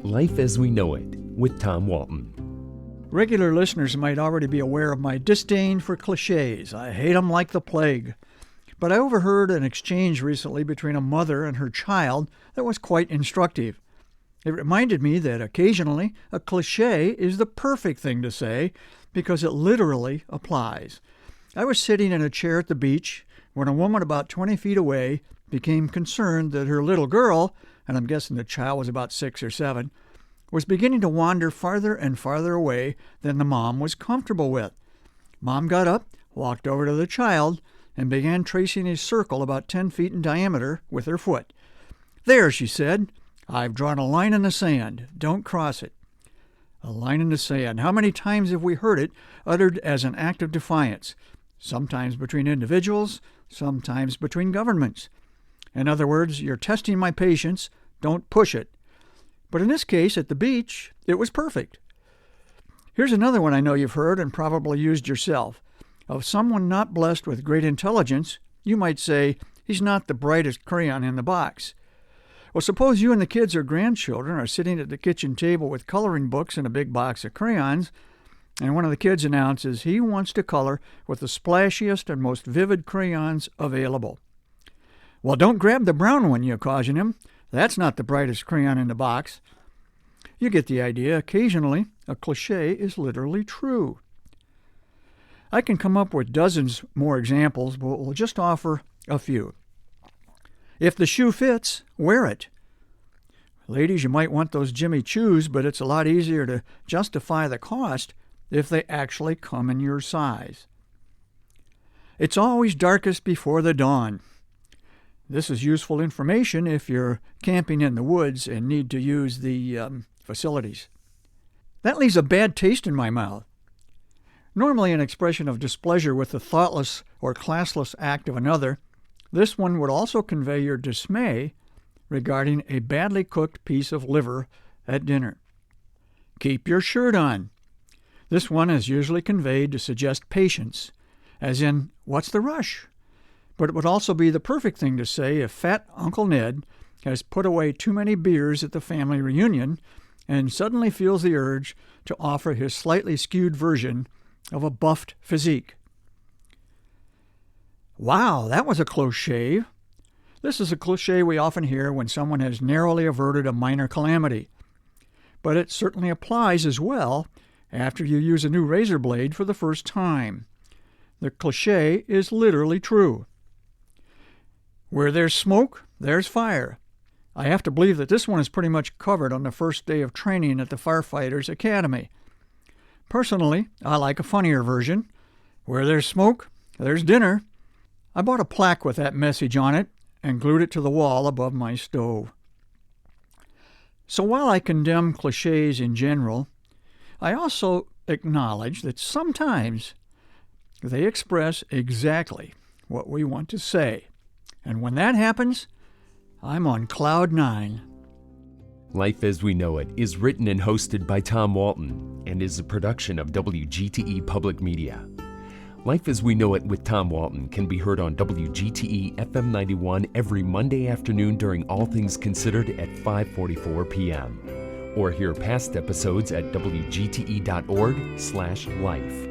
Life as We Know It with Tom Walton. Regular listeners might already be aware of my disdain for cliches. I hate them like the plague. But I overheard an exchange recently between a mother and her child that was quite instructive. It reminded me that occasionally a cliché is the perfect thing to say because it literally applies. I was sitting in a chair at the beach when a woman about 20 feet away became concerned that her little girl, and I'm guessing the child was about 6 or 7, was beginning to wander farther and farther away than the mom was comfortable with. Mom got up, walked over to the child, and began tracing a circle about 10 feet in diameter with her foot. "There," she said, "I've drawn a line in the sand. Don't cross it." A line in the sand. How many times have we heard it uttered as an act of defiance? Sometimes between individuals, sometimes between governments. In other words, you're testing my patience, don't push it. But in this case, at the beach, it was perfect. Here's another one I know you've heard and probably used yourself. Of someone not blessed with great intelligence, you might say, he's not the brightest crayon in the box. Well, suppose you and the kids or grandchildren are sitting at the kitchen table with coloring books and a big box of crayons, and one of the kids announces he wants to color with the splashiest and most vivid crayons available. Well, don't grab the brown one, you caution him. That's not the brightest crayon in the box. You get the idea. Occasionally, a cliché is literally true. I can come up with dozens more examples, but we'll just offer a few. If the shoe fits, wear it. Ladies, you might want those Jimmy Choos, but it's a lot easier to justify the cost if they actually come in your size. It's always darkest before the dawn. This is useful information if you're camping in the woods and need to use the facilities. That leaves a bad taste in my mouth. Normally an expression of displeasure with the thoughtless or classless act of another, this one would also convey your dismay regarding a badly cooked piece of liver at dinner. Keep your shirt on. This one is usually conveyed to suggest patience, as in, what's the rush? But it would also be the perfect thing to say if fat Uncle Ned has put away too many beers at the family reunion and suddenly feels the urge to offer his slightly skewed version of a buffed physique. Wow, that was a close shave. This is a cliché we often hear when someone has narrowly averted a minor calamity. But it certainly applies as well after you use a new razor blade for the first time. The cliché is literally true. Where there's smoke, there's fire. I have to believe that this one is pretty much covered on the first day of training at the Firefighters Academy. Personally, I like a funnier version. Where there's smoke, there's dinner. I bought a plaque with that message on it and glued it to the wall above my stove. So while I condemn clichés in general, I also acknowledge that sometimes they express exactly what we want to say. And when that happens, I'm on cloud 9. Life as We Know It is written and hosted by Tom Walton and is a production of WGTE Public Media. Life as We Know It with Tom Walton can be heard on WGTE FM 91 every Monday afternoon during All Things Considered at 5:44 p.m. Or hear past episodes at WGTE.org/life.